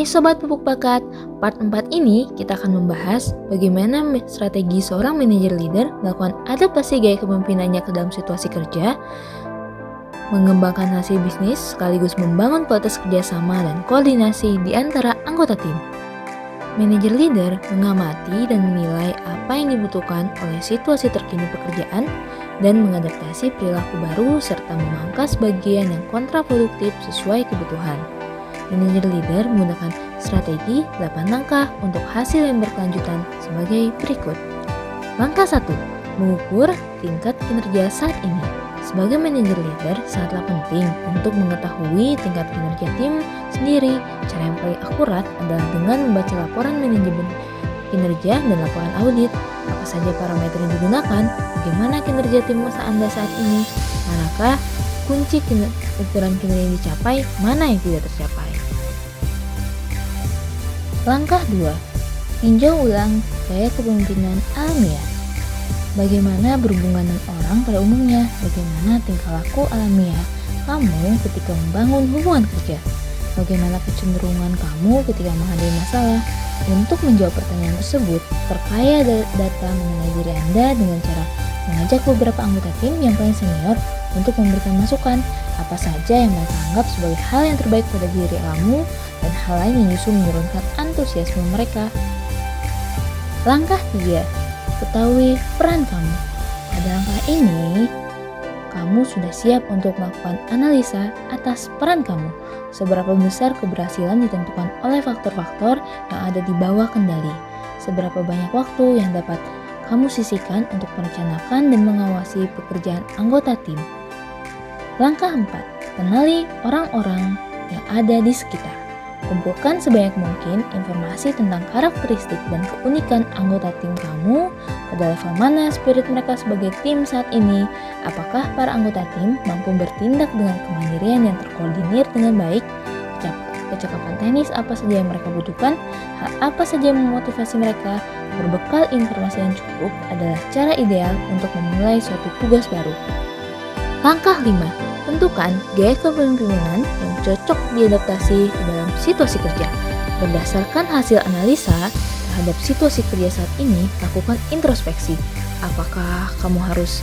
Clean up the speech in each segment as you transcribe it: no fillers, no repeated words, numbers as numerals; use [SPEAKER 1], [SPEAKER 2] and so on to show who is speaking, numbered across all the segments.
[SPEAKER 1] Hai Sobat Pupuk Bakat, part 4 ini kita akan membahas bagaimana strategi seorang manajer leader melakukan adaptasi gaya kepemimpinannya ke dalam situasi kerja, mengembangkan hasil bisnis sekaligus membangun kualitas kerjasama dan koordinasi di antara anggota tim. Manajer leader mengamati dan menilai apa yang dibutuhkan oleh situasi terkini pekerjaan dan mengadaptasi perilaku baru serta memangkas bagian yang kontraproduktif sesuai kebutuhan. Manajer leader menggunakan strategi 8 langkah untuk hasil yang berkelanjutan sebagai berikut. Langkah 1. Mengukur tingkat kinerja saat ini. Sebagai manajer leader, sangatlah penting untuk mengetahui tingkat kinerja tim sendiri. Cara yang paling akurat adalah dengan membaca laporan manajemen kinerja dan laporan audit. Apa saja parameter yang digunakan, bagaimana kinerja tim Anda saat ini, manakah kunci ukuran kinerja yang dicapai, mana yang tidak tercapai. Langkah 2. Tinjau ulang gaya kepemimpinan alamiah. Bagaimana berhubungan dengan orang pada umumnya, bagaimana tingkah laku alamiah kamu ketika membangun hubungan kerja, bagaimana kecenderungan kamu ketika menghadapi masalah. Untuk menjawab pertanyaan tersebut, perkaya data mengenai diri Anda dengan cara mengajak beberapa anggota tim yang paling senior untuk memberikan masukan apa saja yang mereka anggap sebagai hal yang terbaik pada diri kamu dan hal lain yang justru menurunkan antusiasme mereka. Langkah 3. Ketahui peran kamu. Pada langkah ini, kamu sudah siap untuk melakukan analisa atas peran kamu. Seberapa besar keberhasilan ditentukan oleh faktor-faktor yang ada di bawah kendali. Seberapa banyak waktu yang dapat kamu sisihkan untuk merencanakan dan mengawasi pekerjaan anggota tim. Langkah 4. Kenali orang-orang yang ada di sekitar. Kumpulkan sebanyak mungkin informasi tentang karakteristik dan keunikan anggota tim kamu, pada level mana spirit mereka sebagai tim saat ini, apakah para anggota tim mampu bertindak dengan kemandirian yang terkoordinir dengan baik, kecakapan teknis apa saja yang mereka butuhkan, hal apa saja yang memotivasi mereka. Berbekal informasi yang cukup adalah cara ideal untuk memulai suatu tugas baru. Langkah 5. Tentukan gaya kepemimpinan yang cocok diadaptasi ke dalam situasi kerja. Berdasarkan hasil analisa terhadap situasi kerja saat ini, lakukan introspeksi. Apakah kamu harus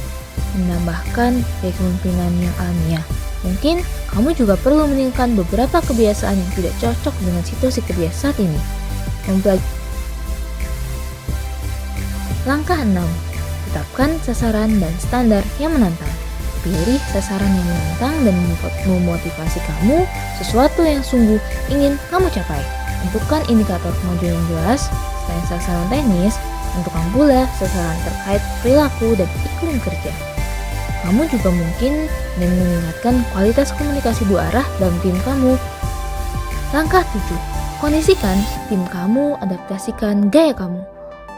[SPEAKER 1] menambahkan gaya kepemimpinan yang alamiah? Mungkin kamu juga perlu meningkatkan beberapa kebiasaan yang tidak cocok dengan situasi kerja saat ini. Langkah 6. Tetapkan sasaran dan standar yang menantang. Pilih sasaran yang menantang dan memotivasi kamu, sesuatu yang sungguh ingin kamu capai. Tentukan indikator kemajuan yang jelas. Selain sasaran teknis, tentukan pula sasaran terkait perilaku dan iklim kerja. Kamu juga mungkin ingin meningkatkan kualitas komunikasi dua arah dalam tim kamu. Langkah 7. Kondisikan tim kamu, adaptasikan gaya kamu.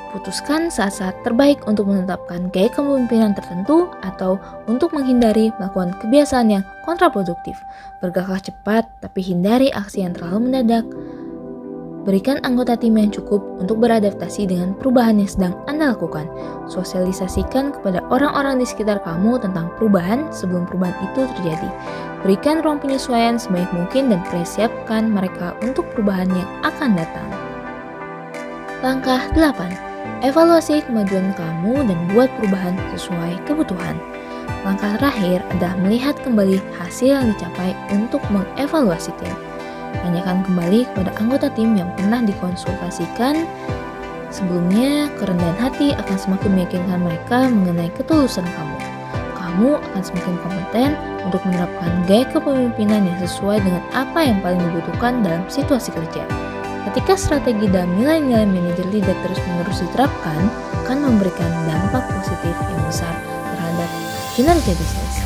[SPEAKER 1] Putuskan saat-saat terbaik untuk menetapkan gaya kepemimpinan tertentu atau untuk menghindari melakukan kebiasaan yang kontraproduktif. Bergeraklah cepat, tapi hindari aksi yang terlalu mendadak. Berikan anggota tim yang cukup untuk beradaptasi dengan perubahan yang sedang Anda lakukan. Sosialisasikan kepada orang-orang di sekitar kamu tentang perubahan sebelum perubahan itu terjadi. Berikan ruang penyesuaian sebanyak mungkin dan persiapkan mereka untuk perubahan yang akan datang. Langkah 8. Evaluasi kemajuan kamu dan buat perubahan sesuai kebutuhan. Langkah terakhir adalah melihat kembali hasil yang dicapai untuk mengevaluasi tim. Tanyakan kembali kepada anggota tim yang pernah dikonsultasikan sebelumnya. Kerendahan hati akan semakin meyakinkan mereka mengenai ketulusan kamu. Kamu akan semakin kompeten untuk menerapkan gaya kepemimpinan yang sesuai dengan apa yang paling dibutuhkan dalam situasi kerja. Ketika strategi dan nilai-nilai manajer leader terus-menerus diterapkan, akan memberikan dampak positif yang besar terhadap kinerja bisnis.